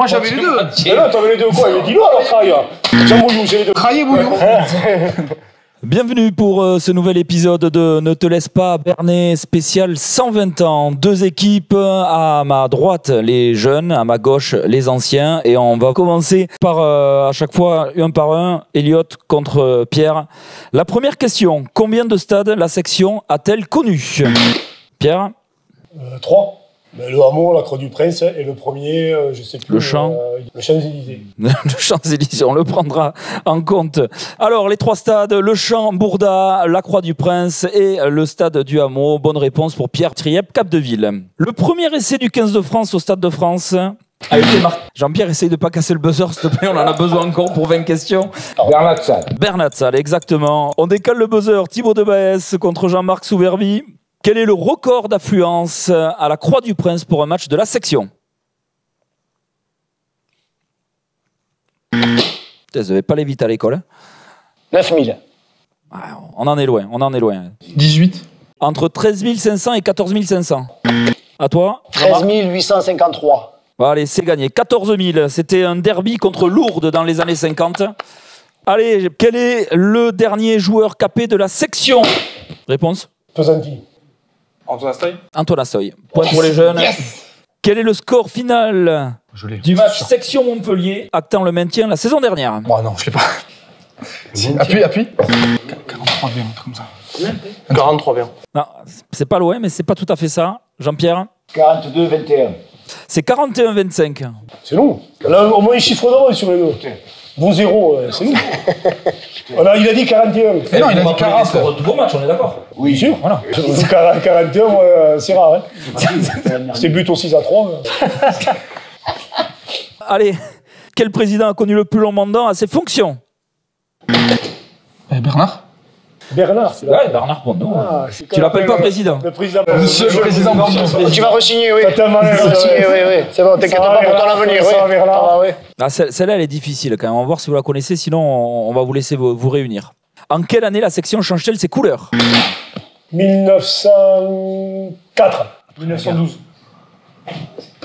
Moi j'avais les deux. Mais non, t'avais les deux quoi? Mais dis-le alors, Traille. Jean-Bouillou, j'ai les deux. Traillé bouillon. Bienvenue pour ce nouvel épisode de Ne te laisse pas berner spécial 120 ans. Deux équipes, à ma droite les jeunes, à ma gauche les anciens. Et on va commencer par à chaque fois un par un, Elliot contre Pierre. La première question, combien de stades la section a-t-elle connu? Pierre? 3. Le Hameau, la Croix-du-Prince et le premier, je sais plus. Le Champ. Le Champs-Élysées. Le Champs-Élysées, on le prendra en compte. Alors, les trois stades, le Champ, Bourda, la Croix-du-Prince et le stade du Hameau. Bonne réponse pour Pierre Triep, Capdeville. Le premier essai du 15 de France au Stade de France a été marqué. Jean-Pierre, essaye de ne pas casser le buzzer, s'il te plaît, on en a besoin encore pour 20 questions. Bernat Salle. Bernat Salle, exactement. On décale le buzzer. Thibaut de Baès contre Jean-Marc Souverbi. Quel est le record d'affluence à la Croix-du-Prince pour un match de la section? Vous n'avez pas aller vite à l'école. 9000. On en est loin, on en est loin. 18. Entre 13 500 et 14 500. À toi? 13 853. Bon, allez, c'est gagné. 14 000. C'était un derby contre Lourdes dans les années 50. Allez, quel est le dernier joueur capé de la section? Réponse? Pesanti. Antoine Astoy. Antoine Assoy. Point pour les jeunes. Yes. Quel est le score final du match section Montpellier actant le maintien la saison dernière? Bon, non, je l'ai pas. Appuie. 43 bien, un truc comme ça. 43 bien. Non, c'est pas loin, mais c'est pas tout à fait ça. Jean-Pierre? 42-21. C'est 41-25. C'est long. Là, au moins, un chiffre d'avance sur les deux. Bon 0, c'est long. Alors, il a dit 41. Mais non, il a dit 40. De beau match, on est d'accord. Oui, sûr. Voilà. 41, c'est rare. Hein. C'est but au 6-3. Allez, quel président a connu le plus long mandat à ses fonctions? Bernard. Bernard, c'est là. Ouais, Bernard Pondon. Ah, Tu l'appelles pas président? Le président. Monsieur le président. Tu vas re-signer, oui. T'as mal, Tu vas re-signer, oui. C'est bon, t'inquiète pas pour ton avenir, ça va, oui. Bernard. Ah, oui. Ah, celle-là, elle est difficile quand même. On va voir si vous la connaissez, sinon on va vous laisser vous réunir. En quelle année la section change-t-elle ses couleurs? 1904. 1912.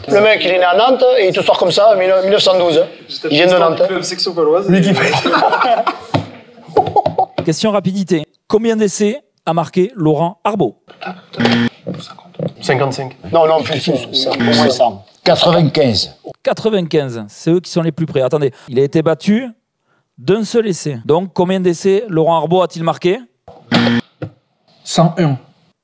Le mec, il est né à Nantes et il te sort comme ça, 1912. Il vient de Nantes. Section paloise. Lui qui fait. Question rapidité. Combien d'essais a marqué Laurent Arbaud? 55. Non, plus, au moins 100. 95. 95, c'est eux qui sont les plus près. Attendez, il a été battu d'un seul essai. Donc, combien d'essais Laurent Arbaud a-t-il marqué? 101.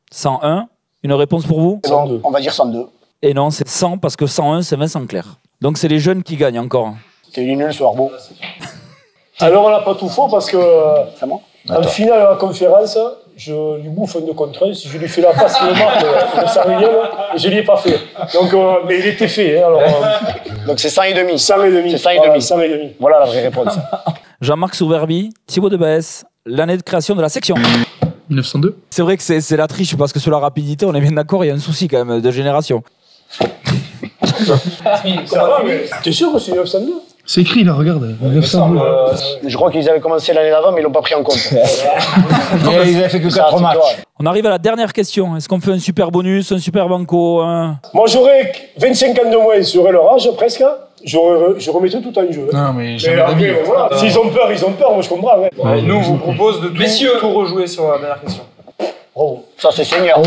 101. Une réponse pour vous? 102. On va dire 102. Et non, c'est 100 parce que 101, c'est Vincent Clerc. Donc, c'est les jeunes qui gagnent encore. T'es nul, soir beau. Alors, on n'a pas tout fort parce que. C'est bon. En finale de la conférence, je lui bouffe un 2 contre 1. Si je lui fais la passe qu'il marque, de Sarriel, et je ne l'ai pas fait. Donc, mais il était fait. Hein, alors, Donc c'est 100 et demi. 100 et demi. C'est 100 et Voilà, demi. 100 et demi. Voilà la vraie réponse. Jean-Marc Souverbi, Thibaut de Baès, l'année de création de la section. 1902. C'est vrai que c'est la triche parce que sur la rapidité, on est bien d'accord, il y a un souci quand même de génération. Ça va, mais t'es sûr que c'est 1902? C'est écrit là, regarde. 1902. Je crois qu'ils avaient commencé l'année d'avant, mais ils l'ont pas pris en compte. Ils avaient fait que 4 matchs. On arrive à la dernière question. Est-ce qu'on fait un super bonus, un super banco Moi, j'aurais 25 ans de moins, j'aurais leur âge presque. Je remettrais tout en jeu. Non, mais Mais jamais après, d'avis. voilà. S'ils ont peur, ils ont peur. Moi, je comprends. Ouais. Nous, on vous propose de tout rejouer sur la dernière question. Bravo. Ça, c'est Seigneur.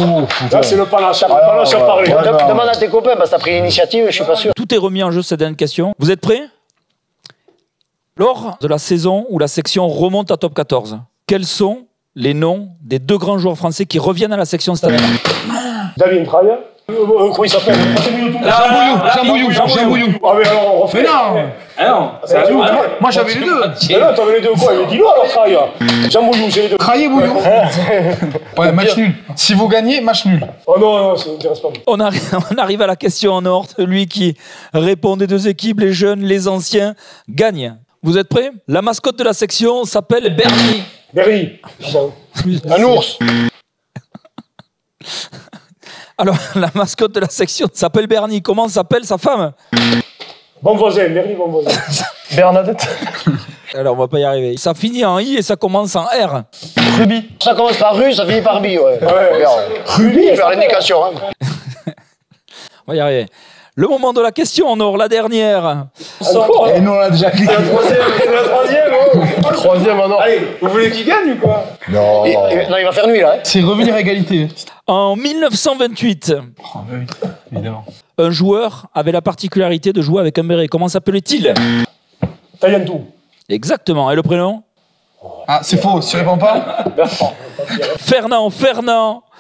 Là, c'est le panache. Le panache à parler. Demande à tes copains, parce que t'as pris l'initiative, je suis pas sûr. Tout est remis en jeu cette dernière question. Vous êtes prêts? Lors de la saison où la section remonte à top 14, quels sont les noms des deux grands joueurs français qui reviennent à la section cette année? David Traille. Comment il s'appelle? Jean Bouillou. Ah, mais alors, on refait. Mais non. Ah non, c'est à nous. Moi j'avais les deux. Mais non, t'avais les deux quoi? Mais dis-le alors, Traille. Jean-Bouillou, j'ai les deux. Traillé bouillon. Ouais, match nul. Si vous gagnez, match nul. Oh non, ça m'intéresse pas. On arrive à la question en or. Celui qui répond des deux équipes, les jeunes, les anciens, gagne. Vous êtes prêts? La mascotte de la section s'appelle Bernie. Bernie. Un ours. Alors, la mascotte de la section s'appelle Bernie. Comment s'appelle sa femme? Bon voisin, Bernie, bon voisin. Bernadette. Alors, on va pas y arriver. Ça finit en I et ça commence en R. Ruby. Ça commence par rue, ça finit par bi, ouais. Ouais. Ruby, faire l'indication. Hein. On va y arriver. Le moment de la question en or, la dernière. Et nous, on a déjà cliqué. Troisième en or. Allez, vous voulez qu'il gagne ou quoi? Non. Non, il va faire nuit là. Hein. C'est revenir à égalité. En 1928, Oh, oui, évidemment. un joueur avait la particularité de jouer avec un béret. Comment s'appelait-il? Taillantou. Exactement. Et le prénom? Ah, c'est faux, tu réponds pas? Fernand.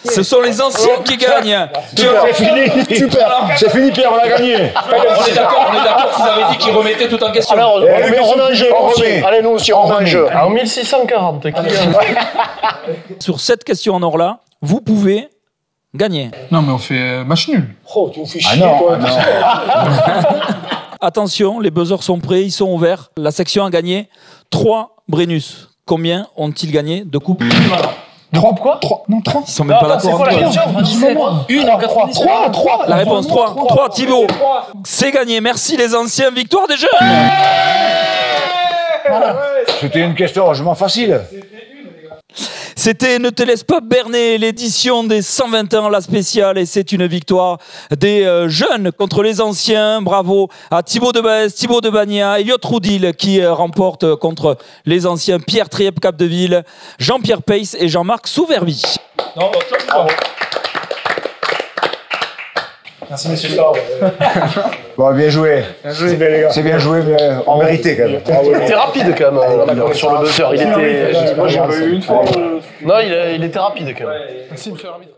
Ce sont les anciens qui gagnent. C'est fini. Super. C'est fini, Pierre, on a gagné. On est d'accord qu'ils avaient dit qu'ils remettaient tout en question. Alors, on remet un jeu. on remet. Allez, nous aussi, on remet un jeu. En 1640, qui gagne? Sur cette question en or-là, vous pouvez gagner. Non, mais on fait match nul. Oh, tu me fais Ah chier, non, toi. Attention, les buzzers sont prêts, ils sont ouverts. La section a gagné 3 Brennus. Combien ont-ils gagné de coupes? 3 quoi? 3. Non, 3. Ils sont même pas d'accord entre eux. 3. La réponse 3. 3, Thibaut. C'est gagné. Merci les anciens. Victoire des jeunes. C'était une question vachement facile. C'était Ne te laisse pas berner, l'édition des 120 ans, la spéciale, et c'est une victoire des jeunes contre les anciens. Bravo à Thibaut de Baez, Thibaut de Bagna, Elliot Roudil qui remporte contre les anciens Pierre Triep-Capdeville, Jean-Pierre Pace et Jean-Marc Souverbi. Merci, messieurs. Bon, bien joué. C'est bien, les gars. C'est bien joué, mais en vérité, quand même. Il était rapide quand même sur le buzzer. Il était. Moi, j'ai pas eu une fois. Non, il était rapide quand même. Merci de me faire l'arbitre.